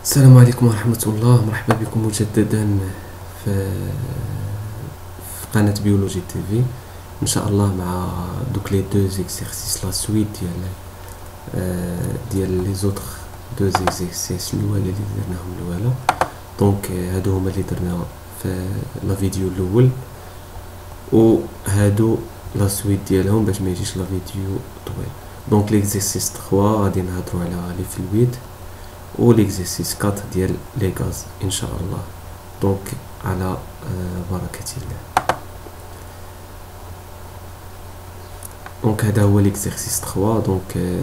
السلام عليكم ورحمة الله. مرحبا بكم مجددا في قناة بيولوجي تي في. ان شاء الله مع دوك لي دو زيكسيرسيس لا سويت ديال لي زوتر دو زيكسيرسيس الاولى اللي درناهم الاولى. دونك هادو هما اللي درنا في لا فيديو الاول، و هادو لا سويت ديالهم باش ما يجيش لا فيديو طويل. دونك ليكزيرسيس 3 غادي نهضروا على لي فلويد، و ليكزيرسيس 4 ديال لي غاز ان شاء الله. دونك على بركة الله. دونك هذا هو ليكزيرسيس 3. دونك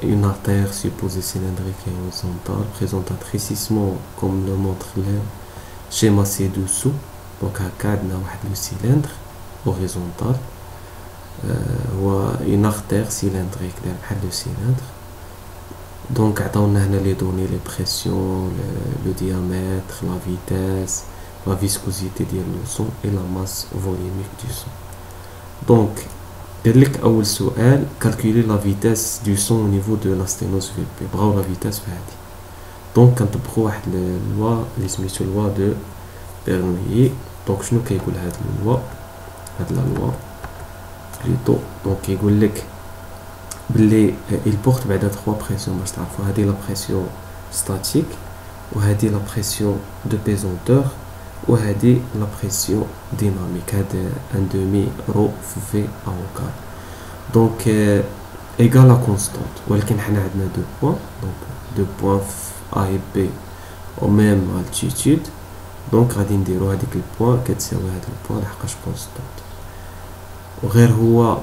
une artère supposée cylindrique et horizontale présente un trécissement comme le montre le schéma ci-dessous. دونك هكا عندنا واحد لو سيلندر horizontal هو une artère cylindrique داير بحال لو سيلندر. دونك عطاونا هنا لي دوني لي بريسيون، لو diamètre, la vitesse, la viscosité ديال لو سون et la masse volumique du son. دونك دير لك اول سؤال calculer la vitesse du son au niveau de la sténose VP. بغاو لا فيتاس في هادي. دونك كنطبقوا واحد اللوا اللي سميتو لوا دو بيرنويي. دونك شنو كيقول هاد اللوا؟ هاد لا لوا بليتو دونك كيقول لك بلي il porte بعدا 3 بريسيون باش تعرفوا. هادي لا بريسيون ستاتيك، وهادي لا بريسيون دو بيزونتور، وهادي لا بريسيون ديناميك. هاد ان دومي رو في او كار. دونك ايغال لا كونستانت، ولكن حنا عندنا دو بوين. دونك دو بوين ا اي بي او ميم التيتود. دونك غادي نديرو هاديك البوين كتساوي هاد البوين لحقاش كونستانت. وغير هو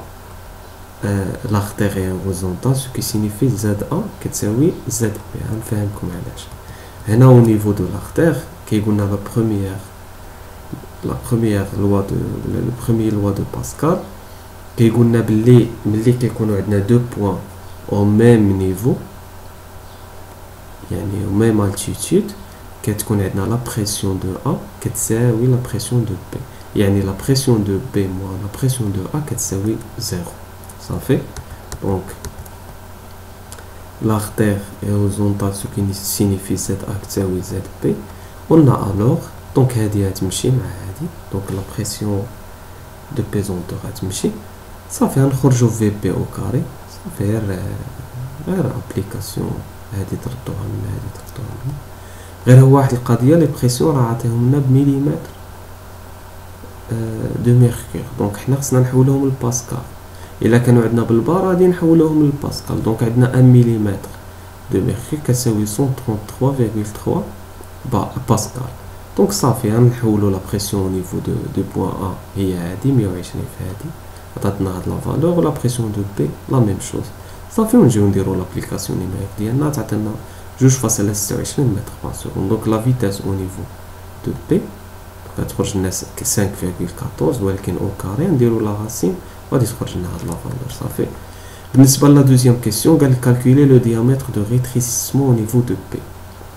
l'artère est horizontale, ce qui signifie ZA كتساوي ZB. غنفهمكم علاش. هنا au niveau de l'artère كيقولنا la première loi de le premier loi de Pascal كيقولنا بلي ملي كيكونوا عندنا دو بوين au même niveau يعني au même altitude كتكون عندنا la pression de A كتساوي la pression de B. يعني la pression de B moins la pression de A كتساوي 0. Ça fait donc l'artère est horizontale, ce qui signifie ZA كتساوي ZB. On a alors donc هادي غتمشي مع هادي. donc la pression de pesanteur غتمشي صافي. غنخرجوا VP au carré. صافي غير ابليكاسيون. هادي تردوها من هادي تردوها من. غير هو واحد القضيه لي بريسيون راه عطيهم لنا بمليمتر دو ميركور. دونك حنا خصنا نحولوهم لباسكال. الا كانوا عندنا بالبار غادي نحولوهم للباسكال. دونك عندنا 1 مليمتر دو ميركور كتساوي 133.3 باسكال. دونك صافي غنحولوا لا بريسيون او نيفو دو بوين ا هي هادي 120 في هادي عطاتنا هاد لا فالور، ولا بريسيون دو بي لا ميم شوز. صافي ونجيو نديرو لابليكاسيون نيميريك ديالنا تعطينا 2.26 متر بار سكوند. دونك لا فيتاس او نيفو دو بي كتخرج لنا 5.14، ولكن او كاري نديرو لا راسين غادي تخرج لنا هاد لا فالور. صافي. بالنسبه لا دوزيام كيسيون قال لك كالكولي لو ديامتر دو ريتريسيسمون او نيفو دو بي.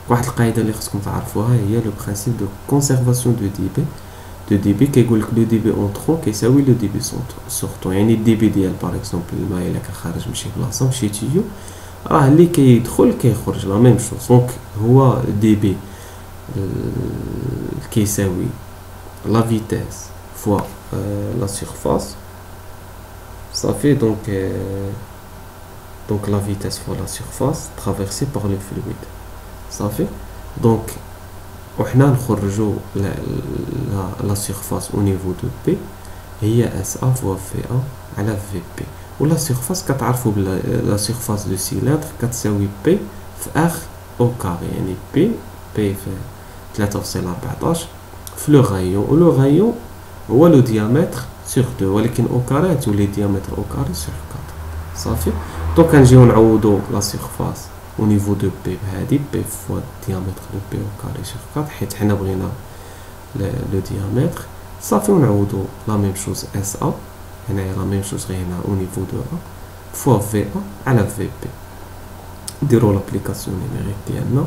واحد القاعده اللي خصكم تعرفوها هي لو برينسيپ دو كونسيرفاسيون دو دي بي. كيقول لك لو دي بي اونطرون كيساوي لو دي بي سورتون. يعني الدي بي ديال باغ اكزومبل الماء الا كان خارج من شي بلاصه مشي تيو راه اللي كيدخل كيخرج لا ميم شوز. دونك هو دي بي كيساوي لا فيتاس فوا لا سيرفاس. صافي. donc la vitesse fois la surface traversée par le fluide. صافي. donc وحنا نخرجوا la surface au niveau de P هي SA fois VA على VP. ولا surface كتعرفوا بلا la surface de cylindre كتساوي P في R au carré. يعني P في 3.14 في لو غايون، و لو غايون هو لو diamètre sur 2، ولكن او كاري تولي diamètre او كاري sur 4. صافي. دونك كنجيو نعوضو لا سيرفاس او نيفو دو بي بهادي بي فوا diamètre دو بي او كاري sur 4 حيت حنا بغينا لو diamètre. صافي. ونعوضو لا ميم شوز اس ا هنايا لا ميم شوز غير هنا او نيفو دو ا فوا في ا على في بي. نديرو لابليكاسيون نيميريك ديالنا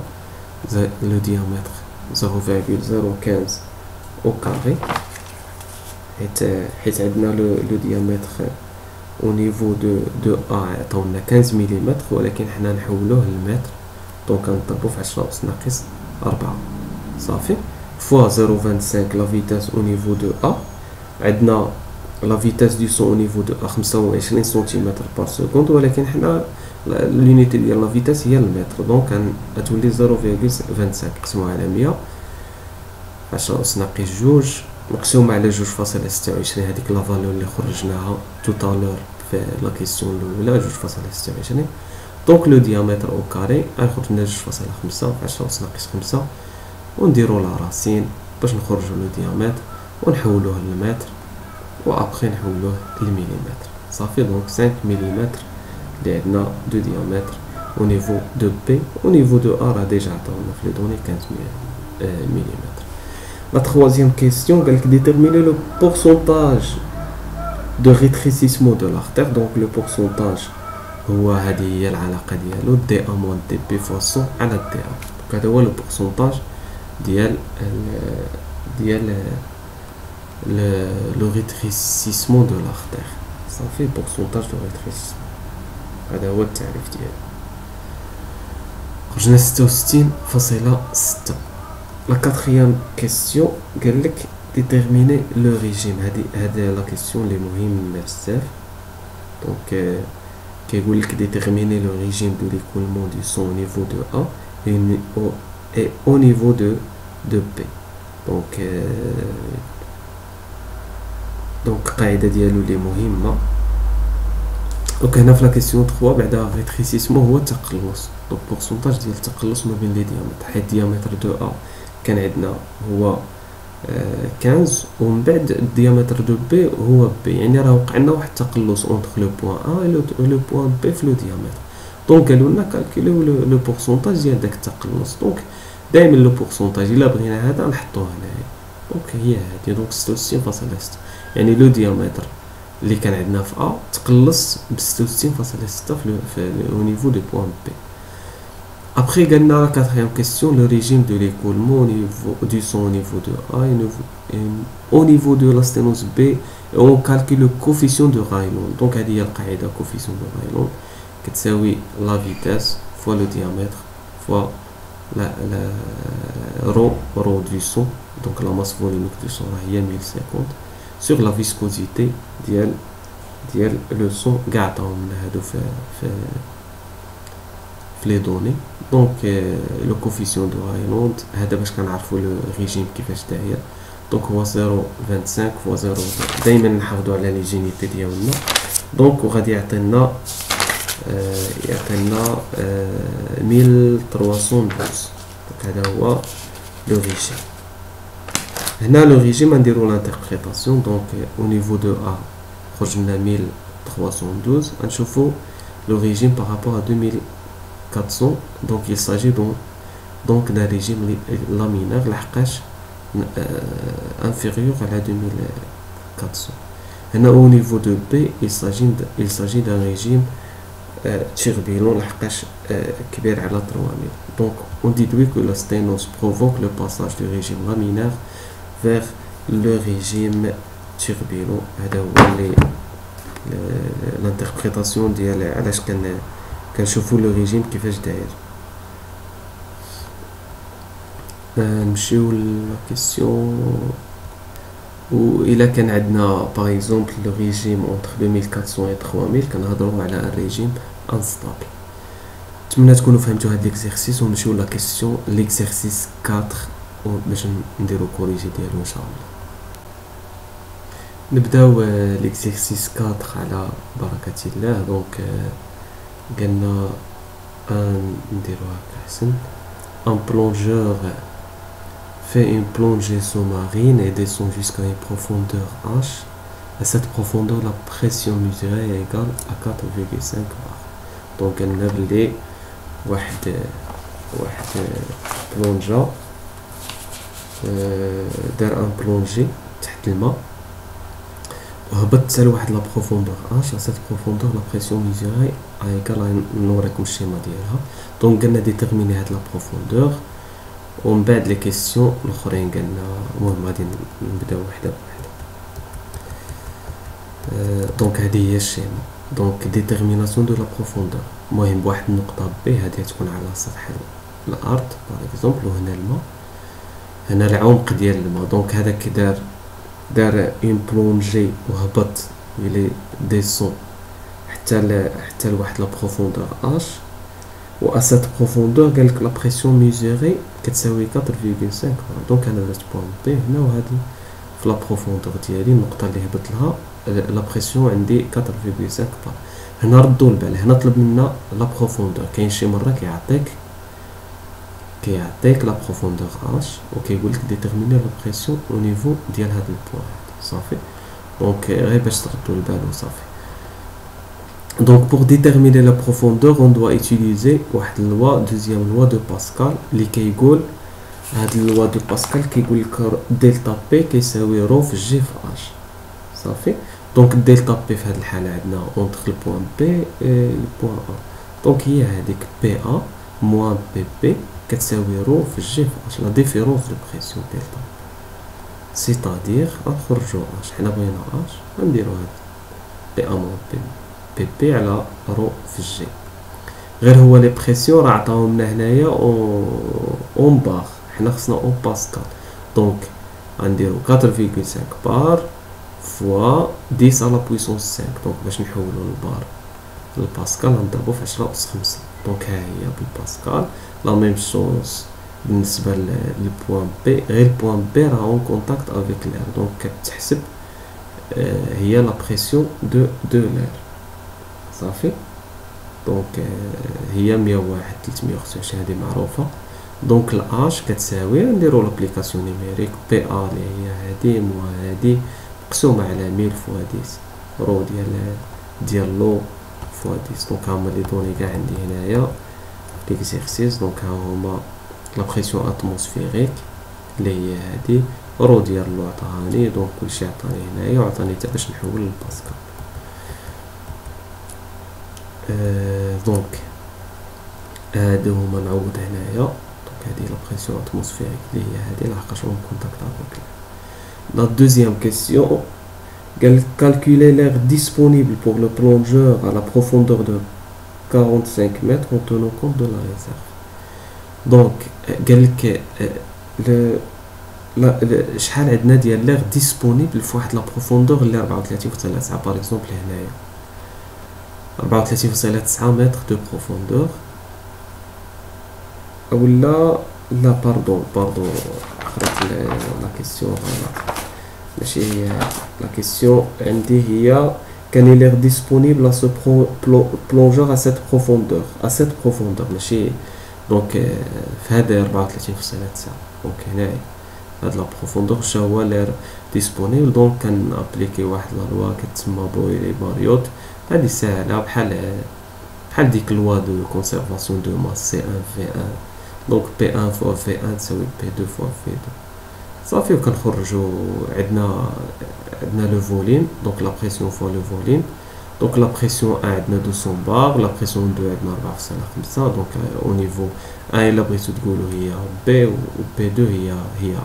لو diamètre 0.015 au carré حيت عندنا لو diamètre au niveau de A عطاونا 15 ملم، ولكن حنا نحولوه للمتر. دونك غنضربو في 10 أس ناقص 4 صافي فوا 0.25 لا فيتاس او نيفو دو A عندنا لا فيتاس دو سون او نيفو دو A 25 سنتيمتر بار سكوند ولكن حنا l'unité ديال لا فيتاس هي المتر دونك غتولي 0.25 مقسومة على 100 10 أس ناقص جوج مقسومة على 2.26 هذيك لا فالور اللي خرجناها توتالور في لا كيسيون الاولى 2.26 دونك لو ديامتر او كاري غنخرج لنا 2.5 في 10 أس ناقص 5 ونديرو لا راسين باش نخرجو لو ديامتر ونحولوه للمتر وابخي نحولوه للمليمتر صافي دونك 5 مليمتر اللي عندنا دو ديامتر au niveau de P au niveau de A راه ديجا عطاونا في لي دوني 15 مليمتر. La troisième question, déterminer le pourcentage de rétrécissement de l'artère. Donc le pourcentage هو هذه هي العلاقة ديالو دي A moins دي B fois 100 على دي A. Donc هذا هو le pourcentage ديال le rétrécissement de l'artère. Ça fait pourcentage de rétrécissement. هذا هو التعريف ديالو. خرجنا 66.6. La quatrième question قال لك déterminer le régime. هذه la question اللي مهمة بزاف. Donc كيقول لك déterminer le régime de l'écoulement du sang au niveau de A et au niveau de B. Donc قاعدة ديالو اللي مهمة. دونك هنا في لا كيسيون 3 بعدا ريتريسيسمون هو التقلص. دونك بورسونتاج ديال التقلص ما بين لي ديامتر حيت ديامتر دو A كان عندنا هو 15 ومن بعد الديامتر دو بي هو بي يعني راه وقع لنا واحد التقلص اونتر لو بوين A و لو بوين بي في لو ديامتر دونك قالوا لنا كالكوليو لو بورسونتاج ديال داك التقلص دونك دائما لو بورسونتاج الا بغينا هذا نحطوه هنايا دونك هي هادي دونك 66.6 يعني لو ديامتر اللي كان عندنا في A تقلص ب 66.6 في au niveau du point B. Après قالنا la quatrième question le régime de l'écoulement au niveau du sang au niveau de A et au niveau de la sténose B et on calcule le coefficient de Rayleigh. Donc هذه هي القاعدة coefficient de Rayleigh كتساوي la vitesse fois le diamètre fois la rho du sang donc la masse volumique du sang هي 1050 sur la viscosité ديال لو سون كاع عطاهم لنا هادو في لي دوني دونك لو كوفيسيون دو رايلوند هذا باش كنعرفوا لو ريجيم كيفاش داير دونك هو 0.25 فوا 0 دائما نحافظوا على لي جينيتي ديالنا دونك وغادي يعطينا 1312 دونك هذا هو لو ريجيم هنا لو ريجيم نديرو لانتربريتاسيون دونك au niveau de A خرج لنا 1312 غنشوفو لو ريجيم par rapport à 2400 donc il s'agit donc d'un régime laminaire لحقاش inférieur à la 2400 هنا au niveau de B il s'agit d'un régime turbulent لحقاش كبير على 3000 donc on déduit que la sténose provoque le passage du régime laminaire vers le régime turbulent هذا هو l'interprétation ديال علاش كنشوفوا لو ريجيم كيفاش داير نمشيو لا كيسيون و الا كان عندنا باغ اكزومبل لو ريجيم اونتر 2400 و 3000 كنهضروا على ان ريجيم انستابل نتمنى تكونوا فهمتوا هاد ليكزيرسيس ونمشيو لا كيسيون ليكزيرسيس 4 باش نديرو كوريجي ديالو ان شاء الله نبداو ليكزيرسيس 4 على بركه الله دونك قلنا نديرو هكا احسن un plongeur fait une plongée sous-marine et descend jusqu'à une profondeur H. À cette profondeur, la pression mesurée est égale à 4,5 bar. Donc, on a بلي واحد plongeur دار ان بلونجي تحت الماء وهبط حتى لواحد لا بروفوندور اش سيت بروفوندور لا بريسيون ميزوري ايكال نوريكم الشيما ديالها دونك قلنا ديتيرميني هاد لا بروفوندور ومن بعد لي كيسيون الاخرين قلنا المهم غادي نبداو وحده بوحده دونك هذه هي الشيما دونك ديتيرميناسيون دو لا بروفوندور. المهم بواحد النقطة بي هادي تكون على سطح الأرض باغ اكزومبل، وهنا الماء، هنا العمق ديال الماء. دونك هذاك دار اون بلونجي وهبط الى ديسون حتى لواحد لا بروفوندور اش، و اسات بروفوندور قالك لا بريسيون ميزوري كتساوي 4.5 بار. دونك انا درت بوان بي هنا، وهادي في لا بروفوندور ديالي النقطة اللي هبط لها لا بريسيون عندي 4.5 بار. هنا ردوا البال، هنا طلب منا لا بروفوندور. كاين شي مرة كيعطيك لا بروفوندور اش وكيقول لك ديتيرميني لا بريسيون او نيفو ديال هاد البوان صافي. دونك غير باش تردوا البال وصافي. Donc pour déterminer la profondeur on doit utiliser واحد loi, deuxième loi de Pascal اللي كيقول هاد loi de Pascal كيقول لك دلتا بي كيساوي رو في جي في اش صافي. دونك دلتا بي في هاد الحالة عندنا اونتر البوان بي البوان ا، دونك هي هاديك بي ا موان بي بي كتساوي رو في جي في اش، لا ديفيرونس دو بريسيون دلتا، سيتادير نخرجو اش، حنا بغينا اش غنديرو هاد بي ا موان بي بي على رو في الجي. غير هو لي بريسيون راه عطاهم لنا هنايا اون بار، حنا خصنا اون باسكال. دونك غنديرو 4.5 بار فوا 10 على بويسونس 5. دونك باش نحولو البار للباسكال غنضربو في 10 أس 5. دونك ها هي بالباسكال لا ميم شوز بالنسبه للبوان بي، غير البوان بي راه اون كونتاكت افيك لير. دونك كتحسب هي لا بريسيون دو لير صافي. دونك هي 101 325 هذه معروفه. دونك الاش كتساوي نديرو لابليكاسيون نيميريك بي ا اللي هي هذه موا هذه مقسومه على 1000 فوا 10 رو ديال لو فوا 10. دونك هما لي دوني كاع عندي هنايا ليكزيرسيس. دونك ها هما لا بريسيون اتموسفيريك اللي هي هذه رو ديال لو عطاني. دونك كلشي عطاني هنايا وعطاني حتى باش نحول للباسكال. دونك هادو هما نعوض هنايا. دونك هادي لا بريسيون اتموسفيريك اللي هي هادي لحقاش اون كونتاكت افيك. لا دوزيام كيسيون قال calculer l'air disponible pour le plongeur à la profondeur de 45 mètres en tenant compte de la réserve. دونك قالك شحال عندنا ديال l'air disponible في واحد لا بروفوندور اللي 34.9 باغ اكزومبل هنايا 34.9 متر دو بروفوندور، اولا لا باردون خرجت لا كيسيون ماشي هي لا كيسيون عندي هي كان لير ديسپونيبل ا سو بلونجور ا سيت بروفوندور ماشي. دونك في هذا 34.9 دونك هنايا هاد لا بروفوندور شا هو لير ديسپونيبل. دونك كان ابليكي واحد لا لوا كتسمى بويلي ماريوت، هادي ساهله بحال ديك لوا دو كونسيرفاسيون دو ماس سي 1 في 1. دونك بي 1 فوا في 1 تساوي بي 2 فوا في 2 صافي. وكنخرجوا عندنا لو فوليم. دونك لا بريسيون فوا لو فوليم. دونك لا بريسيون 1 عندنا 200 بار، لا بريسيون 2 عندنا 4.5. دونك او نيفو 1 الا بغيتو تقولوا هي بي و بي 2 هي ا.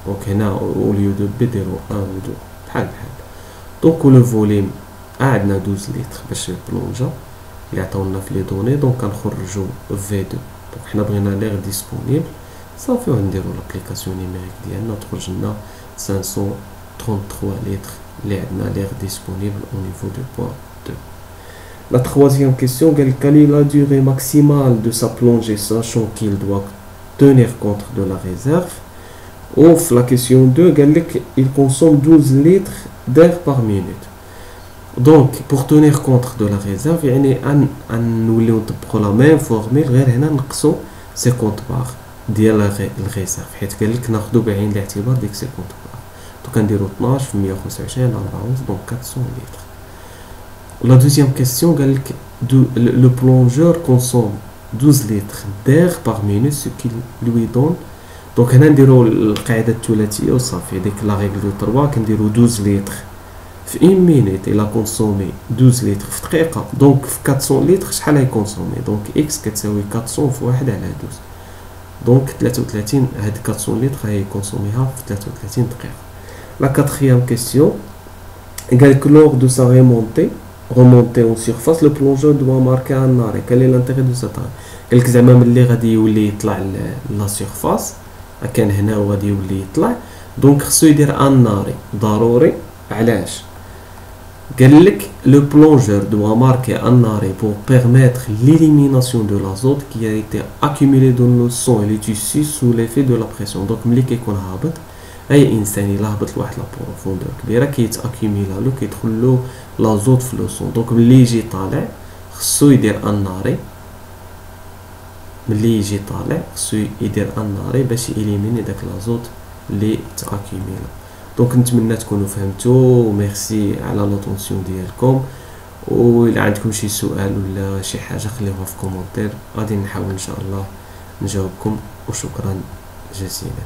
دونك هنا او ليو دو بي ديرو 1 و 2 بحال. دونك لو فوليم عندنا 12 لتر باش البلونجا اللي عطاونا في لي دوني. دونك كنخرجوا في 2. دونك حنا بغينا لير ديسپونيبل صافي ونديرو لابليكاسيون نيميريك ديالنا تخرج لنا 533 لتر اللي عندنا لير ديسپونيبل او نيفو دو بوان 2. La troisième question, quelle est la durée maximale de sa plongée sachant qu'il doit tenir compte de la réserve. Ou la question 2, il consomme 12 litres d'air par minute. Donc pour tenir compte de la réserve يعني نوليو نطبقوا لا ميم فورميل غير هنا نقصوا 50 بار ديال الريزيرف حيت قال لك ناخذوا بعين الاعتبار ديك 50 بار. دونك كنديروا 12 في 125 على 4 دونك 400 لتر. La deuxième question قال لك le plongeur consomme 12 litres d'air par minute ce qui lui donne. دونك هنا نديروا القاعده الثلاثيه وصافي. ديك لا ريغل دو 3 كنديروا 12 لتر في 1 مينيت الى كونسومي 12 لتر في دقيقه. دونك في 400 لتر شحال هي كونسومي. دونك اكس كتساوي 400 في 1 على 12. دونك 33 هاد 400 لتر هي كونسوميها في 33 دقيقه. لا كاتريام كيسيون قال لك lors de sa remontée remonter en surface, le plongeur doit marquer un arrêt. Quel est l'intérêt de cet arrêt? قالك زعما ملي غادي يولي يطلع لا سيرفاس كان هنا وغادي يولي يطلع دونك خصو يدير ان اري ضروري. علاش؟ قال لك le plongeur doit marquer un arrêt pour permettre l'élimination de l'azote qui a été accumulé dans le sang et les tissus sous l'effet de la pression. donc ملي كيكون هابط اي انسان الا هبط لواحد لا بروفوندور كبيره كيتاكيميلا له كيدخل له لازوت في لو سون. دونك ملي يجي طالع خصو يدير ان اري. ملي يجي طالع خصو يدير ان اري باش يليميني داك لازوت اللي تاكيميلا. دونك نتمنى تكونوا فهمتوا. ميرسي على لاتونسيون ديالكم. وإلا عندكم شي سؤال ولا شي حاجه خليوها في كومونتير غادي نحاول ان شاء الله نجاوبكم. وشكرا جزيلا.